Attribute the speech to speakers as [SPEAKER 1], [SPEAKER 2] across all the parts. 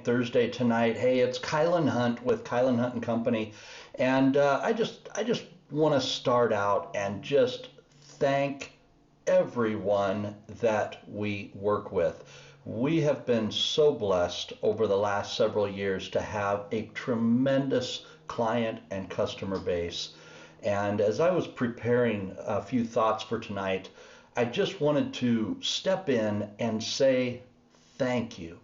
[SPEAKER 1] Thank Thursday tonight. Hey, it's Kylan Hunt with Kylan Hunt and Company, and I just want to start out and just thank everyone that we work with. We have been so blessed over the last several years to have a tremendous client and customer base. And as I was preparing a few thoughts for tonight, I just wanted to step in and say thank you.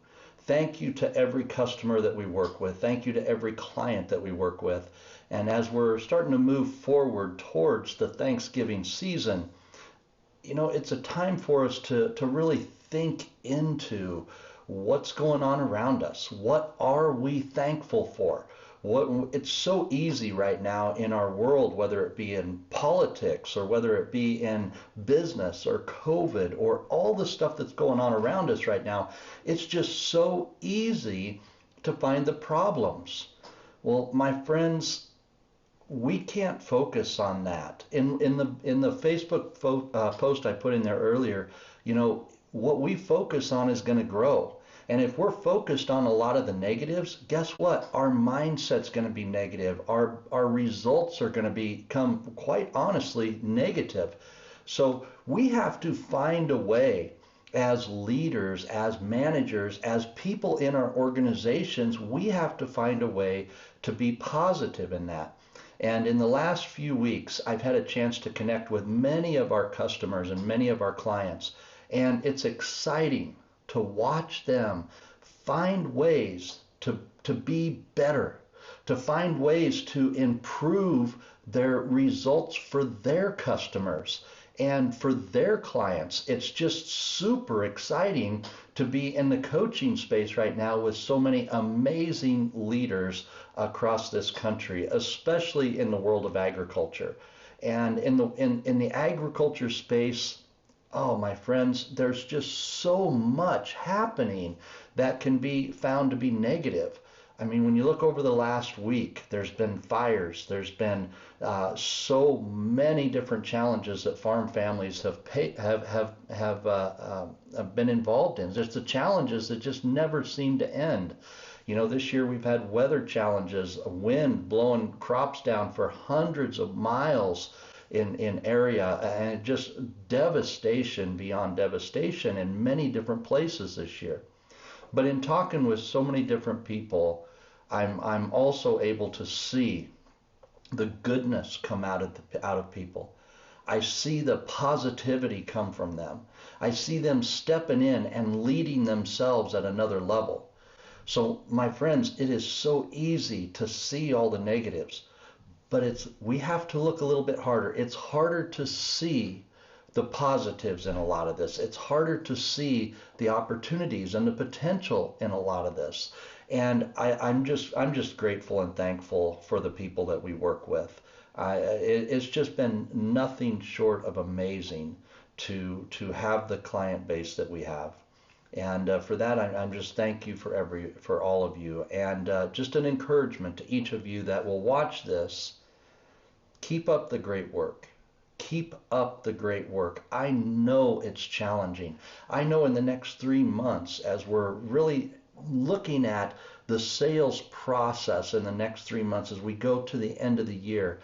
[SPEAKER 1] Thank you to every customer that we work with. Thank you to every client that we work with. And as we're starting to move forward towards the Thanksgiving season, it's a time for us to really think into what's going on around us. What are we thankful for? It's so easy right now in our world, whether it be in politics or whether it be in business or COVID or all the stuff that's going on around us right now. It's just so easy to find the problems. Well, my friends, we can't focus on that. In the Facebook post I put in there earlier, what we focus on is going to grow. And if we're focused on a lot of the negatives, guess what? Our mindset's going to be negative. Our results are going to become, quite honestly, negative. So we have to find a way as leaders, as managers, as people in our organizations, we have to find a way to be positive in that. And in the last few weeks, I've had a chance to connect with many of our customers and many of our clients. And it's exciting to watch them find ways to be better, to find ways to improve their results for their customers and for their clients. It's just super exciting to be in the coaching space right now with so many amazing leaders across this country, especially in the world of agriculture. And in the agriculture space, oh, my friends, there's just so much happening that can be found to be negative. I mean, when you look over the last week, there's been fires, there's been so many different challenges that farm families have been involved in. There's the challenges that just never seem to end. This year we've had weather challenges, wind blowing crops down for hundreds of miles in area, and just devastation beyond devastation in many different places this year. But in talking with so many different people, I'm also able to see the goodness come out of people. I see the positivity come from them. I see them stepping in and leading themselves at another level. So my friends, it is so easy to see all the negatives, but we have to look a little bit harder. It's harder to see the positives in a lot of this. It's harder to see the opportunities and the potential in a lot of this. And I'm just grateful and thankful for the people that we work with. It's just been nothing short of amazing to have the client base that we have. And for that, I'm just thank you for all of you, and just an encouragement to each of you that will watch this. Keep up the great work. Keep up the great work. I know it's challenging. I know in the next 3 months, as we're really looking at the sales process in the next 3 months, as we go to the end of the year,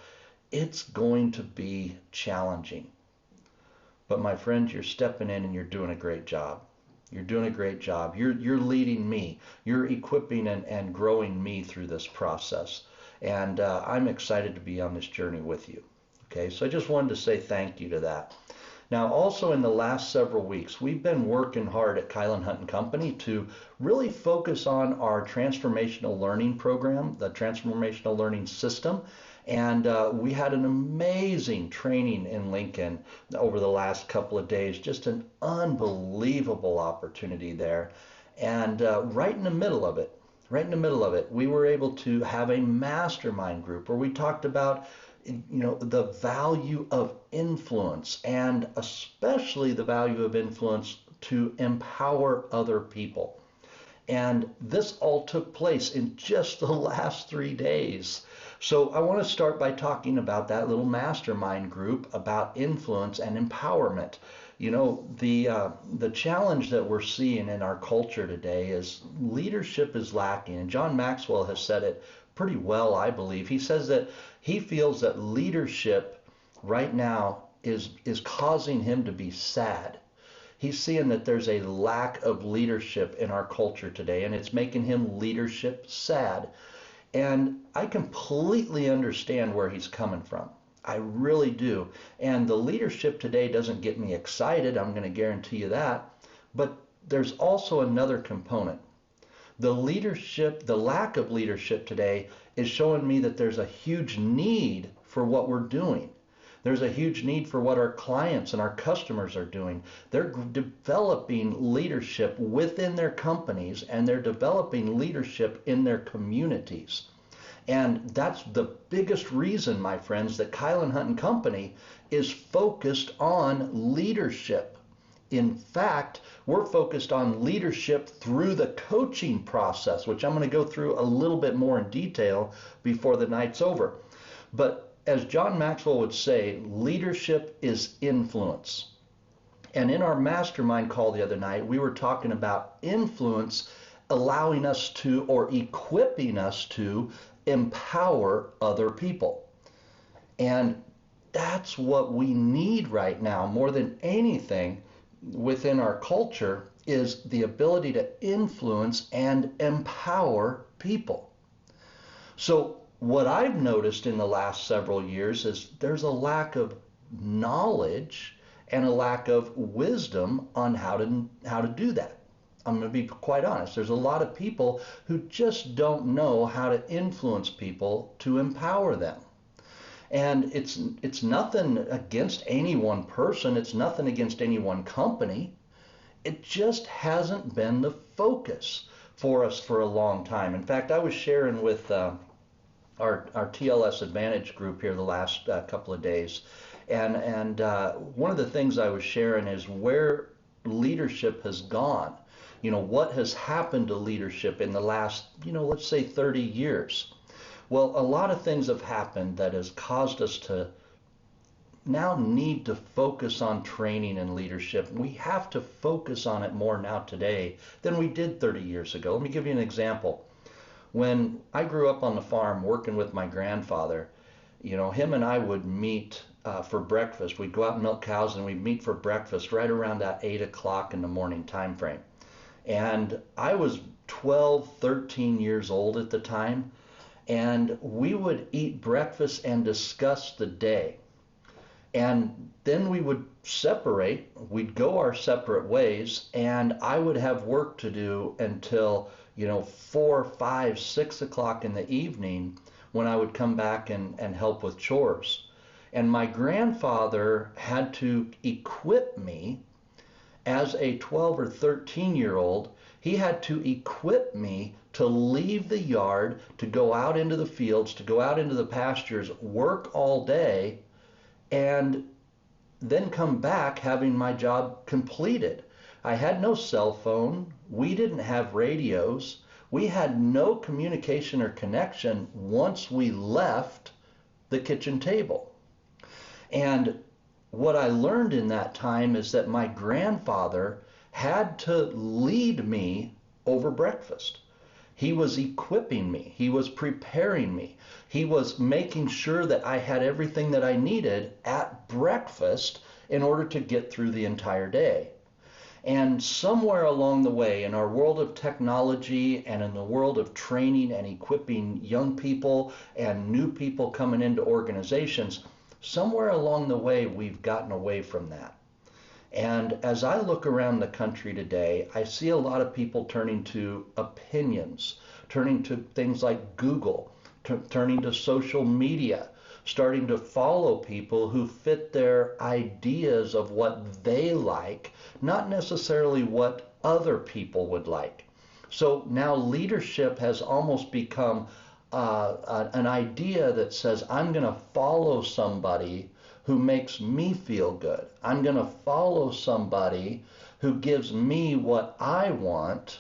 [SPEAKER 1] it's going to be challenging. But my friends, you're stepping in and you're doing a great job. You're doing a great job. You're leading me. You're equipping and growing me through this process. And I'm excited to be on this journey with you. Okay, so I just wanted to say thank you to that. Now, also in the last several weeks, we've been working hard at Kylan Hunt and Company to really focus on our Transformational Learning Program, the Transformational Learning System. And we had an amazing training in Lincoln over the last couple of days, just an unbelievable opportunity there. And right in the middle of it, we were able to have a mastermind group where we talked about the value of influence, and especially the value of influence to empower other people. And this all took place in just the last 3 days. So I want to start by talking about that little mastermind group about influence and empowerment. The challenge that we're seeing in our culture today is leadership is lacking. And John Maxwell has said it pretty well, I believe. He says that he feels that leadership right now is causing him to be sad. He's seeing that there's a lack of leadership in our culture today, and it's making him leadership sad. And I completely understand where he's coming from. I really do. And the leadership today doesn't get me excited, I'm going to guarantee you that. But there's also another component. The lack of leadership today is showing me that there's a huge need for what we're doing. There's a huge need for what our clients and our customers are doing. They're developing leadership within their companies, and they're developing leadership in their communities. And that's the biggest reason, my friends, that Kyle and Hunt and Company is focused on leadership. In fact, we're focused on leadership through the coaching process, which I'm going to go through a little bit more in detail before the night's over. But as John Maxwell would say, leadership is influence. And in our mastermind call the other night, we were talking about influence allowing us to, or equipping us to, empower other people. And that's what we need right now more than anything within our culture, is the ability to influence and empower people. So what I've noticed in the last several years is there's a lack of knowledge and a lack of wisdom on how to do that. I'm going to be quite honest. There's a lot of people who just don't know how to influence people to empower them. And it's nothing against any one person. It's nothing against any one company. It just hasn't been the focus for us for a long time. In fact, I was sharing with our TLS Advantage group here the last couple of days. And one of the things I was sharing is where leadership has gone. What has happened to leadership in the last, let's say 30 years? Well, a lot of things have happened that has caused us to now need to focus on training and leadership. We have to focus on it more now today than we did 30 years ago. Let me give you an example. When I grew up on the farm working with my grandfather, him and I would meet for breakfast. We'd go out and milk cows, and we'd meet for breakfast right around that 8 o'clock in the morning time frame. And I was 12, 13 years old at the time, and we would eat breakfast and discuss the day. And then we would separate, we'd go our separate ways, and I would have work to do until, 4, 5, 6 o'clock in the evening, when I would come back and help with chores. And my grandfather had to equip me as a 12 or 13-year-old. He had to equip me to leave the yard, to go out into the fields, to go out into the pastures, work all day, and then come back having my job completed. I had no cell phone. We didn't have radios. We had no communication or connection once we left the kitchen table. And what I learned in that time is that my grandfather had to lead me over breakfast. He was equipping me. He was preparing me. He was making sure that I had everything that I needed at breakfast in order to get through the entire day. And somewhere along the way, in our world of technology and in the world of training and equipping young people and new people coming into organizations, somewhere along the way, we've gotten away from that. And as I look around the country today, I see a lot of people turning to opinions, turning to things like Google, turning to social media, starting to follow people who fit their ideas of what they like, not necessarily what other people would like. So now leadership has almost become an idea that says, I'm going to follow somebody who makes me feel good. I'm going to follow somebody who gives me what I want,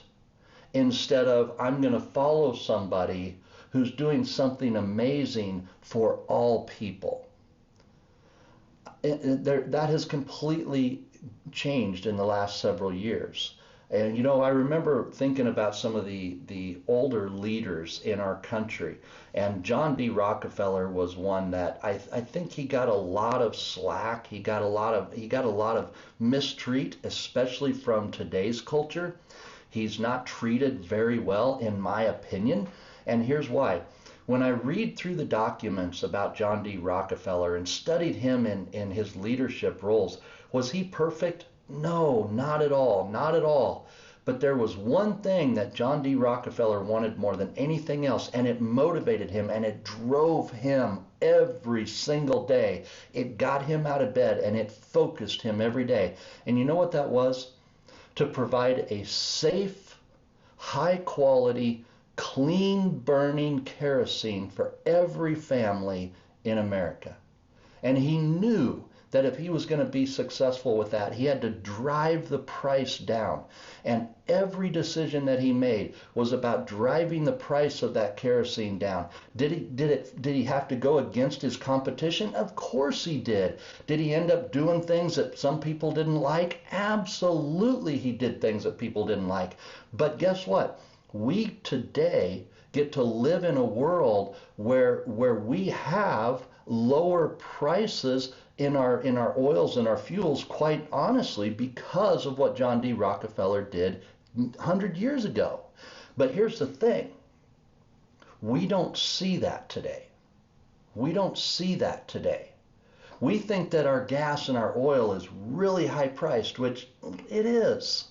[SPEAKER 1] instead of I'm going to follow somebody who's doing something amazing for all people. That has completely changed in the last several years. And you know, I remember thinking about some of the older leaders in our country, and John D. Rockefeller was one that I think he got a lot of slack. He got a lot of mistreat, especially from today's culture. He's not treated very well, in my opinion, and here's why. When I read through the documents about John D. Rockefeller and studied him in his leadership roles, was he perfect? No, not at all, not at all. But there was one thing that John D. Rockefeller wanted more than anything else, and it motivated him and it drove him every single day. It got him out of bed and it focused him every day. And you know what that was? To provide a safe, high quality, clean burning kerosene for every family in America. And he knew that if he was going to be successful with that, he had to drive the price down. And every decision that he made was about driving the price of that kerosene down. Did he have to go against his competition? Of course he did. Did he end up doing things that some people didn't like? Absolutely he did things that people didn't like. But guess what? We today get to live in a world where we have lower prices in our oils and our fuels, quite honestly, because of what John D. Rockefeller did 100 years ago. But here's the thing. We don't see that today. We don't see that today. We think that our gas and our oil is really high priced, which it is.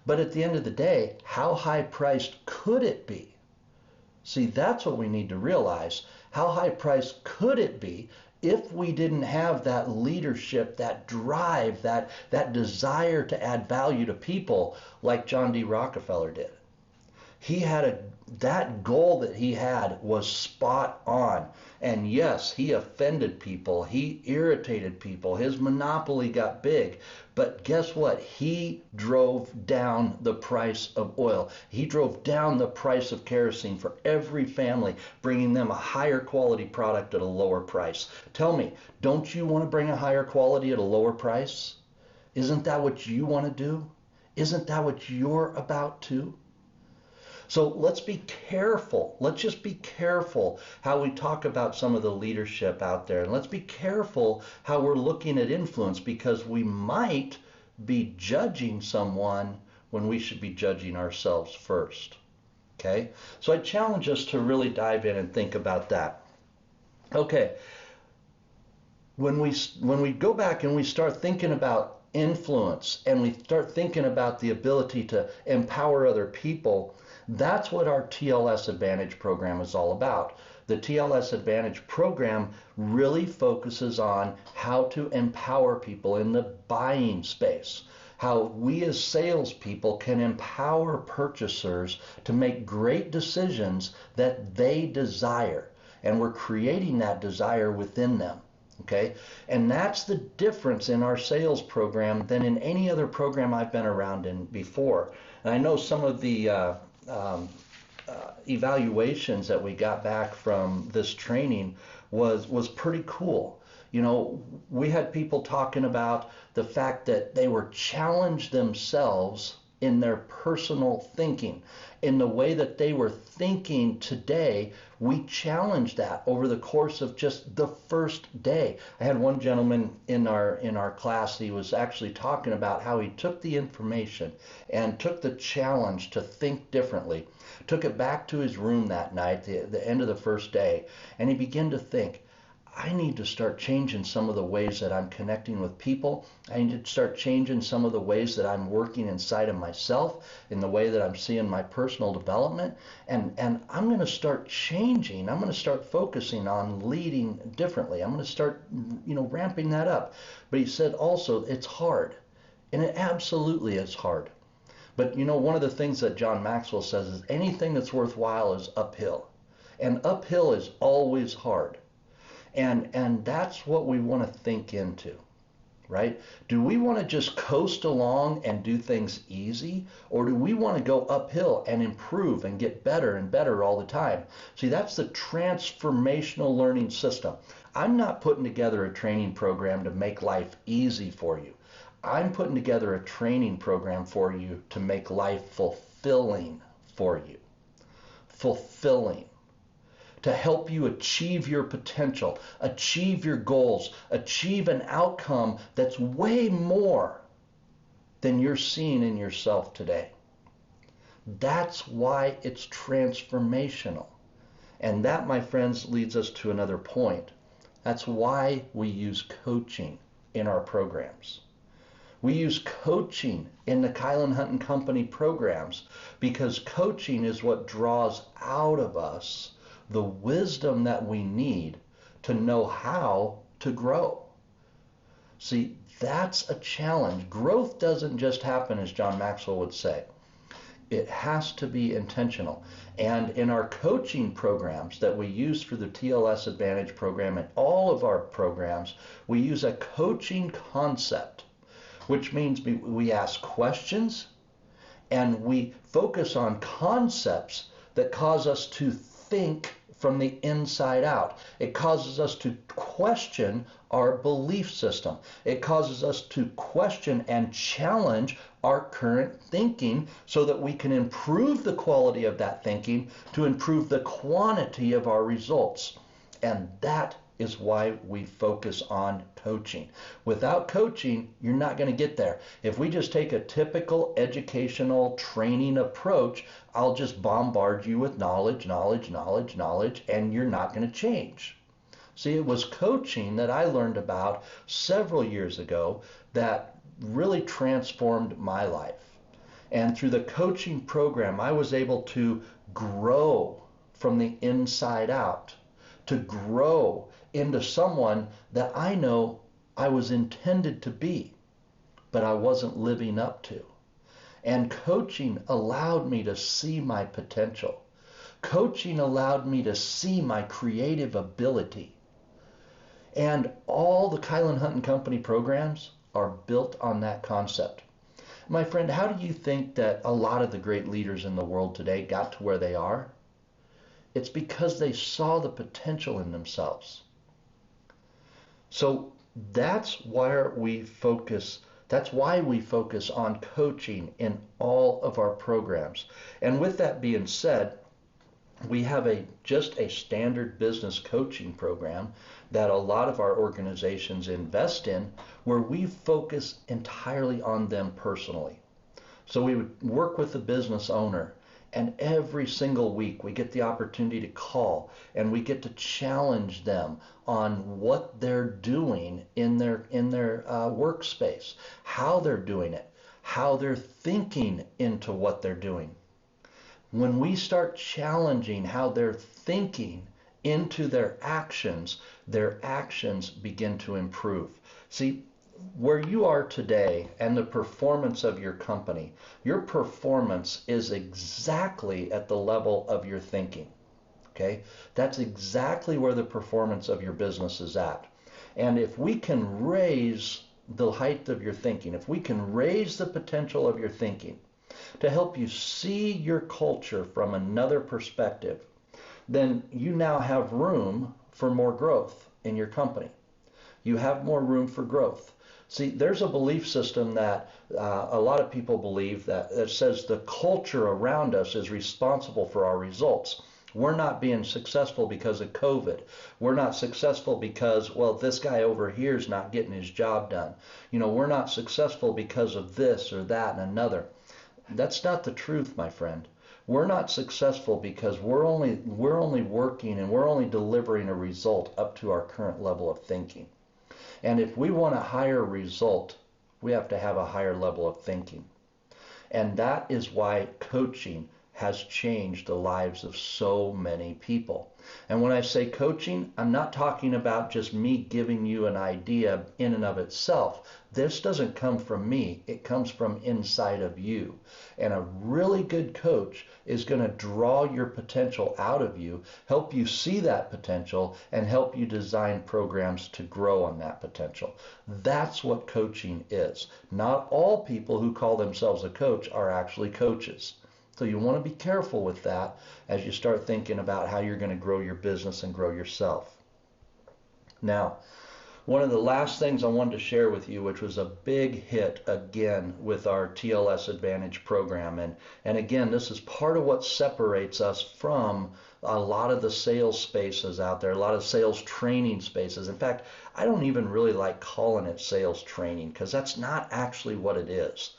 [SPEAKER 1] But at the end of the day, how high priced could it be? See, that's what we need to realize. How high priced could it be if we didn't have that leadership, that drive, that desire to add value to people like John D. Rockefeller did? He had that goal that he had was spot on. And yes, he offended people. He irritated people. His monopoly got big. But guess what? He drove down the price of oil. He drove down the price of kerosene for every family, bringing them a higher quality product at a lower price. Tell me, don't you want to bring a higher quality at a lower price? Isn't that what you want to do? Isn't that what you're about to? So let's be careful. Let's just be careful how we talk about some of the leadership out there. And let's be careful how we're looking at influence, because we might be judging someone when we should be judging ourselves first. Okay? So I challenge us to really dive in and think about that. Okay. When we go back and we start thinking about influence and we start thinking about the ability to empower other people, that's what our TLS Advantage program is all about. The TLS Advantage program really focuses on how to empower people in the buying space, how we as salespeople can empower purchasers to make great decisions that they desire, and we're creating that desire within them. Okay, and that's the difference in our sales program than in any other program I've been around in before. And I know some of the evaluations that we got back from this training was pretty cool. You know, we had people talking about the fact that they were challenged themselves in their personal thinking, in the way that they were thinking today. We challenged that over the course of just the first day. I had one gentleman in our class. He was actually talking about how he took the information and took the challenge to think differently, took it back to his room that night, the end of the first day, and he began to think, I need to start changing some of the ways that I'm connecting with people. I need to start changing some of the ways that I'm working inside of myself, in the way that I'm seeing my personal development. And I'm going to start changing. I'm going to start focusing on leading differently. I'm going to start, ramping that up. But he said also it's hard. And it absolutely is hard. But one of the things that John Maxwell says is anything that's worthwhile is uphill. And uphill is always hard. And that's what we want to think into, right? Do we want to just coast along and do things easy? Or do we want to go uphill and improve and get better and better all the time? See, that's the transformational learning system. I'm not putting together a training program to make life easy for you. I'm putting together a training program for you to make life fulfilling for you. Fulfilling. To help you achieve your potential, achieve your goals, achieve an outcome that's way more than you're seeing in yourself today. That's why it's transformational. And that, my friends, leads us to another point. That's why we use coaching in our programs. We use coaching in the Kylan Hunt and Company programs because coaching is what draws out of us the wisdom that we need to know how to grow. See, that's a challenge. Growth doesn't just happen, as John Maxwell would say. It has to be intentional. And in our coaching programs that we use for the TLS Advantage program and all of our programs, we use a coaching concept, which means we ask questions and we focus on concepts that cause us to think from the inside out. It causes us to question our belief system. It causes us to question and challenge our current thinking so that we can improve the quality of that thinking to improve the quantity of our results. And that is why we focus on coaching. Without coaching, you're not going to get there. If we just take a typical educational training approach, I'll just bombard you with knowledge, and you're not going to change. See, it was coaching that I learned about several years ago that really transformed my life. And through the coaching program, I was able to grow from the inside out, to grow into someone that I know I was intended to be, but I wasn't living up to. And coaching allowed me to see my potential. Coaching allowed me to see my creative ability. And all the Kylan Hunt and Company programs are built on that concept. My friend, how do you think that a lot of the great leaders in the world today got to where they are? It's because they saw the potential in themselves. So that's why we focus on coaching in all of our programs. And with that being said, we have just a standard business coaching program that a lot of our organizations invest in, where we focus entirely on them personally. So we would work with the business owner, and every single week we get the opportunity to call and we get to challenge them on what they're doing in their workspace, how they're doing it, how they're thinking into what they're doing. When we start challenging how they're thinking into their actions begin to improve. See, where you are today and the performance of your company, your performance is exactly at the level of your thinking. Okay? That's exactly where the performance of your business is at. And if we can raise the height of your thinking, if we can raise the potential of your thinking to help you see your culture from another perspective, then you now have room for more growth in your company. You have more room for growth. See, there's a belief system that a lot of people believe that says the culture around us is responsible for our results. We're not being successful because of COVID. We're not successful because, well, this guy over here is not getting his job done. We're not successful because of this or that and another. That's not the truth, my friend. We're not successful because we're only working and we're only delivering a result up to our current level of thinking. And if we want a higher result, we have to have a higher level of thinking. And that is why coaching has changed the lives of so many people. And when I say coaching, I'm not talking about just me giving you an idea in and of itself. This doesn't come from me. It comes from inside of you. And a really good coach is going to draw your potential out of you, help you see that potential, and help you design programs to grow on that potential. That's what coaching is. Not all people who call themselves a coach are actually coaches. So you want to be careful with that as you start thinking about how you're going to grow your business and grow yourself. Now, One of the last things I wanted to share with you, which was a big hit again with our TLS Advantage program, and again, this is part of what separates us from a lot of the sales spaces out there, a lot of sales training spaces. In fact, I don't even really like calling it sales training because that's not actually what it is.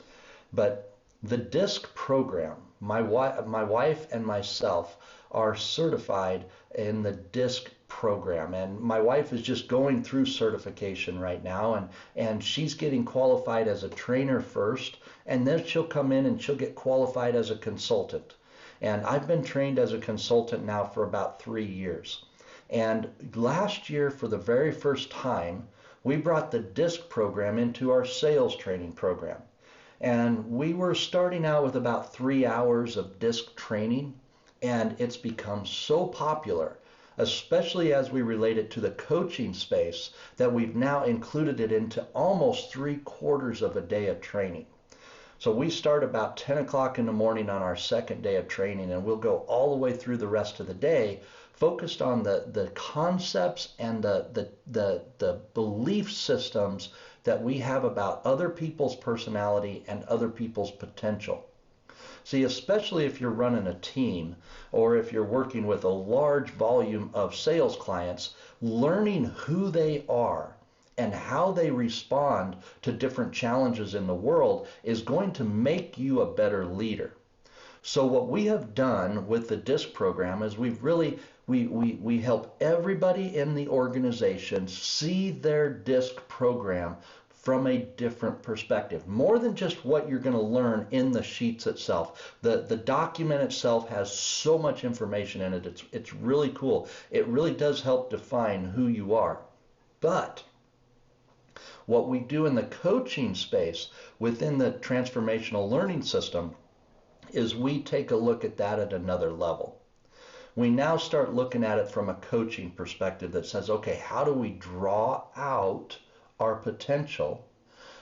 [SPEAKER 1] But the DISC program, my wife and myself are certified in the DISC program, and my wife is just going through certification right now, and she's getting qualified as a trainer first, and then she'll come in and she'll get qualified as a consultant. And I've been trained as a consultant now for about 3 years. And last year, for the very first time, we brought the DISC program into our sales training program. And we were starting out with about 3 hours of DISC training, and it's become so popular, especially as we relate it to the coaching space, that we've now included it into almost 3/4 of a day of training. So we start about 10 o'clock in the morning on our second day of training, and we'll go all the way through the rest of the day, focused on the concepts and the belief systems that we have about other people's personality and other people's potential. See, especially if you're running a team or if you're working with a large volume of sales clients, learning who they are and how they respond to different challenges in the world is going to make you a better leader. So what we have done with the DISC program is we help everybody in the organization see their DISC program from a different perspective, more than just what you're going to learn in the sheets itself. The document itself has so much information in it. It's really cool. It really does help define who you are. But what we do in the coaching space within the transformational learning system is we take a look at that at another level. We now start looking at it from a coaching perspective that says, okay, how do we draw out our potential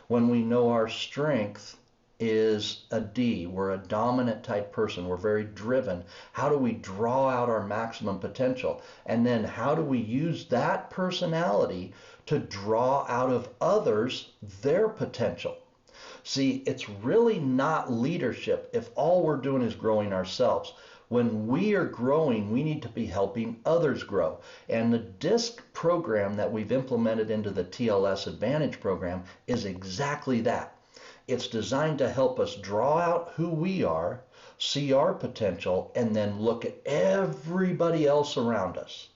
[SPEAKER 1] when we know our strength is a D? We're a dominant type person. We're very driven. How do we draw out our maximum potential? And then how do we use that personality to draw out of others their potential? See, it's really not leadership if all we're doing is growing ourselves. When we are growing, we need to be helping others grow. And the DISC program that we've implemented into the TLS Advantage program is exactly that. It's designed to help us draw out who we are, see our potential, and then look at everybody else around us.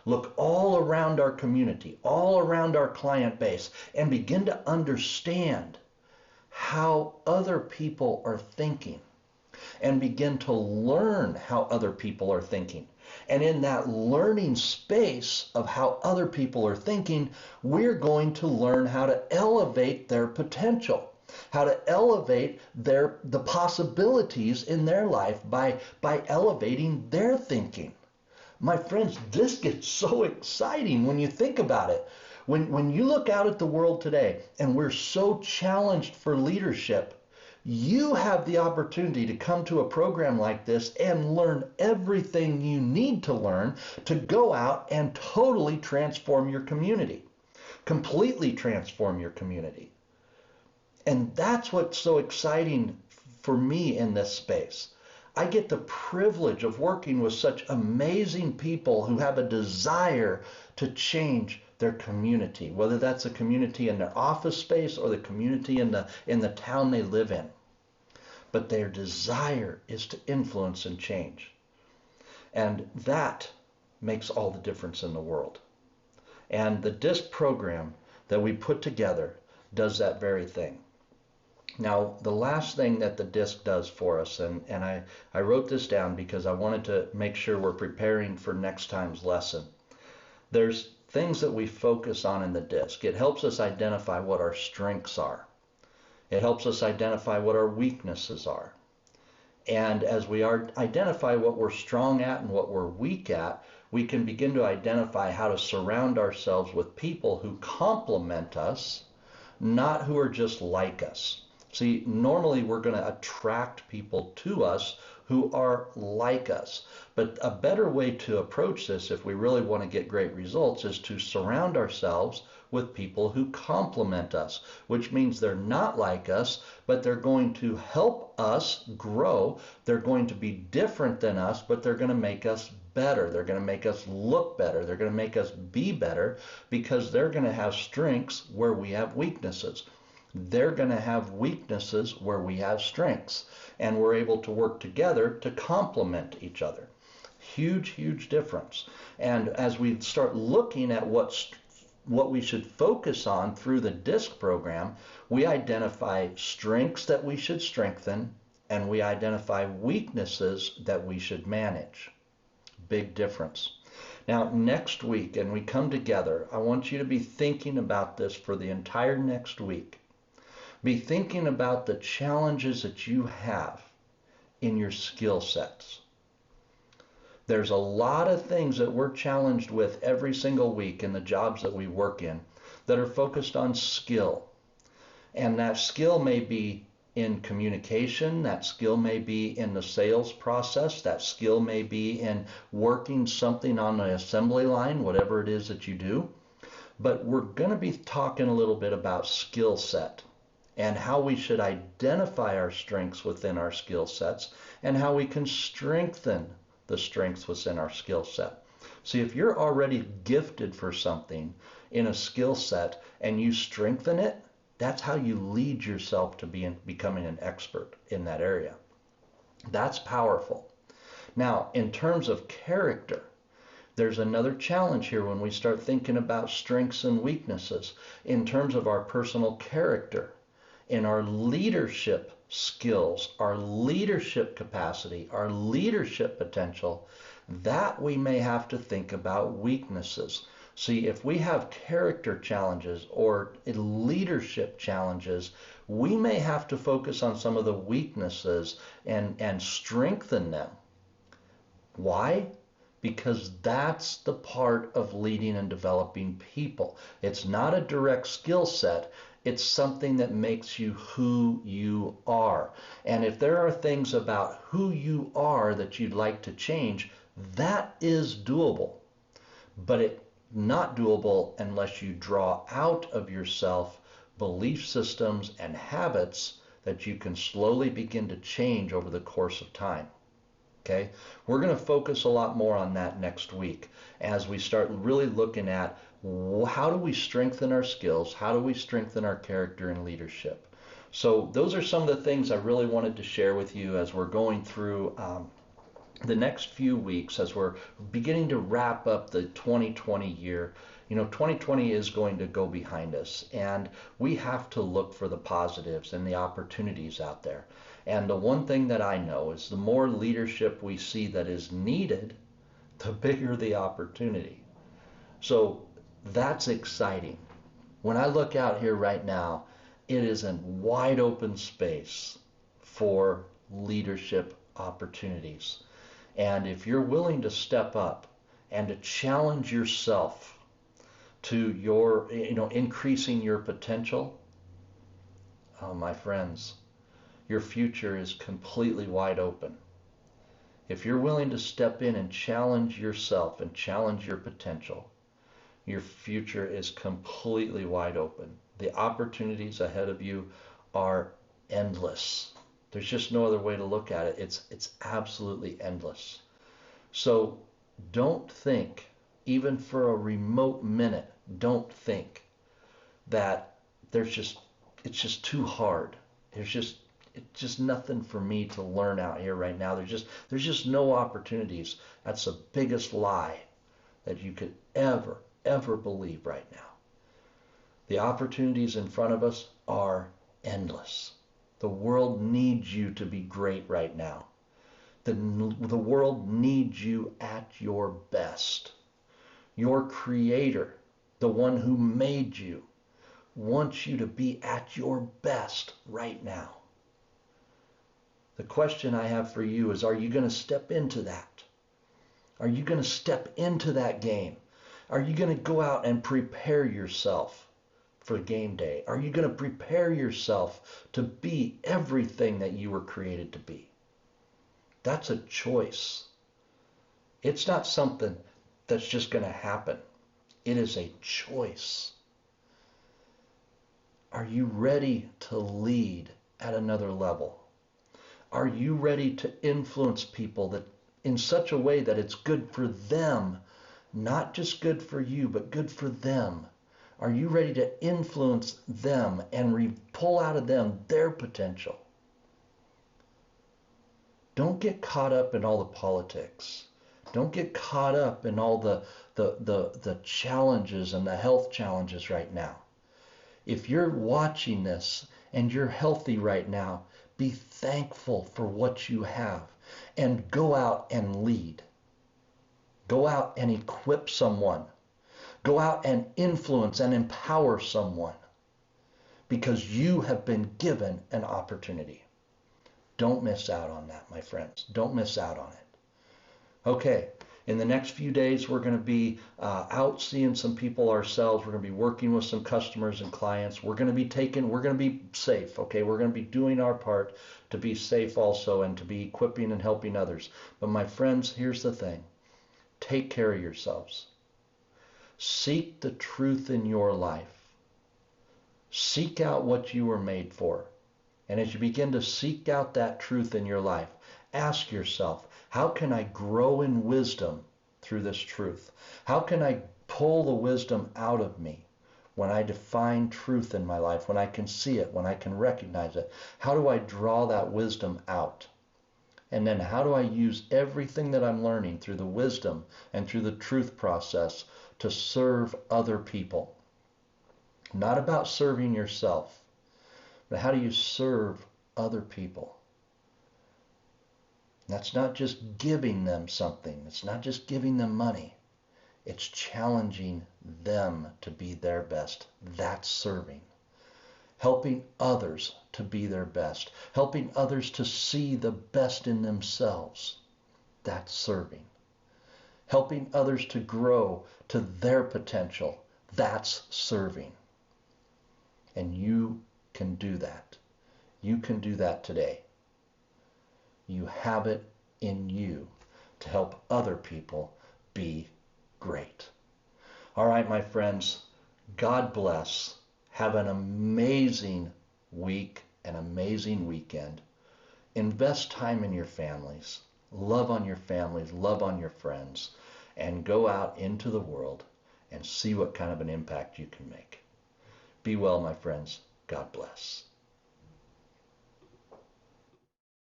[SPEAKER 1] Look all around our community, all around our client base, and begin to understand how other people are thinking, and begin to learn how other people are thinking. And in that learning space of how other people are thinking, we're going to learn how to elevate their potential, how to elevate the possibilities in their life by elevating their thinking. My friends, this gets so exciting when you think about it. When you look out at the world today and we're so challenged for leadership, you have the opportunity to come to a program like this and learn everything you need to learn to go out and totally transform your community, completely transform your community. And that's what's so exciting for me in this space. I get the privilege of working with such amazing people who have a desire to change their community, whether that's a community in their office space or the community in the town they live in. But their desire is to influence and change. And that makes all the difference in the world. And the DISC program that we put together does that very thing. Now, the last thing that the DISC does for us, and I wrote this down because I wanted to make sure we're preparing for next time's lesson. There's things that we focus on in the DISC. It helps us identify what our strengths are. It helps us identify what our weaknesses are. And as we identify what we're strong at and what we're weak at, we can begin to identify how to surround ourselves with people who complement us, not who are just like us. See, normally we're going to attract people to us who are like us. But a better way to approach this, if we really want to get great results, is to surround ourselves with people who complement us, which means they're not like us, but they're going to help us grow. They're going to be different than us, but they're going to make us better. They're going to make us look better. They're going to make us be better because they're going to have strengths where we have weaknesses. They're going to have weaknesses where we have strengths, and we're able to work together to complement each other. Huge, huge difference. And as we start looking at what we should focus on through the DISC program, we identify strengths that we should strengthen, and we identify weaknesses that we should manage. Big difference. Now, next week, and we come together, I want you to be thinking about this for the entire next week. Be thinking about the challenges that you have in your skill sets. There's a lot of things that we're challenged with every single week in the jobs that we work in that are focused on skill. And that skill may be in communication, that skill may be in the sales process, that skill may be in working something on the assembly line, whatever it is that you do. But we're going to be talking a little bit about skill set and how we should identify our strengths within our skill sets and how we can strengthen the strengths within our skill set. See, if you're already gifted for something in a skill set and you strengthen it, that's how you lead yourself to becoming an expert in that area. That's powerful. Now, in terms of character, there's another challenge here when we start thinking about strengths and weaknesses. In terms of our personal character, in our leadership skills, our leadership capacity, our leadership potential, that we may have to think about weaknesses. See, if we have character challenges or leadership challenges, we may have to focus on some of the weaknesses and strengthen them. Why? Because that's the part of leading and developing people. It's not a direct skill set. It's something that makes you who you are. And if there are things about who you are that you'd like to change, that is doable. But it's not doable unless you draw out of yourself belief systems and habits that you can slowly begin to change over the course of time. Okay? We're going to focus a lot more on that next week as we start really looking at how do we strengthen our skills, how do we strengthen our character and leadership. So those are some of the things I really wanted to share with you as we're going through the next few weeks, as we're beginning to wrap up the 2020 year. You know, 2020 is going to go behind us, and we have to look for the positives and the opportunities out there. And the one thing that I know is the more leadership we see that is needed, the bigger the opportunity. So that's exciting. When I look out here right now, it is a wide open space for leadership opportunities. And if you're willing to step up and to challenge yourself to your, increasing your potential, oh, my friends, your future is completely wide open. If you're willing to step in and challenge yourself and challenge your potential, your future is completely wide open. The opportunities ahead of you are endless. There's just no other way to look at it. It's absolutely endless. So don't think, even for a remote minute, don't think that it's just too hard. It's just nothing for me to learn out here right now. There's just no opportunities. That's the biggest lie that you could ever believe right now. The opportunities in front of us are endless. The world needs you to be great right now. The world needs you at your best. Your Creator, the one who made you, wants you to be at your best right now. The question I have for you is, are you going to step into that? Are you going to step into that game? Are you going to go out and prepare yourself for game day? Are you going to prepare yourself to be everything that you were created to be? That's a choice. It's not something that's just going to happen. It is a choice. Are you ready to lead at another level? Are you ready to influence people that in such a way that it's good for them, not just good for you, but good for them? Are you ready to influence them and pull out of them their potential? Don't get caught up in all the politics. Don't get caught up in all the challenges and the health challenges right now. If you're watching this and you're healthy right now, be thankful for what you have and go out and lead. Go out and equip someone. Go out and influence and empower someone because you have been given an opportunity. Don't miss out on that, my friends. Don't miss out on it. Okay, in the next few days, we're going to be out seeing some people ourselves. We're going to be working with some customers and clients. We're going to be safe, okay? We're going to be doing our part to be safe also and to be equipping and helping others. But my friends, here's the thing. Take care of yourselves. Seek the truth in your life. Seek out what you were made for. And as you begin to seek out that truth in your life, ask yourself, how can I grow in wisdom through this truth? How can I pull the wisdom out of me when I define truth in my life, when I can see it, when I can recognize it? How do I draw that wisdom out? And then how do I use everything that I'm learning through the wisdom and through the truth process to serve other people? Not about serving yourself, but how do you serve other people? That's not just giving them something. It's not just giving them money. It's challenging them to be their best. That's serving. Helping others to be their best. Helping others to see the best in themselves. That's serving. Helping others to grow to their potential. That's serving. And you can do that. You can do that today. You have it in you to help other people be great. All right, my friends, God bless. Have an amazing week, an amazing weekend. Invest time in your families. Love on your families, love on your friends, and go out into the world and see what kind of an impact you can make. Be well, my friends. God bless.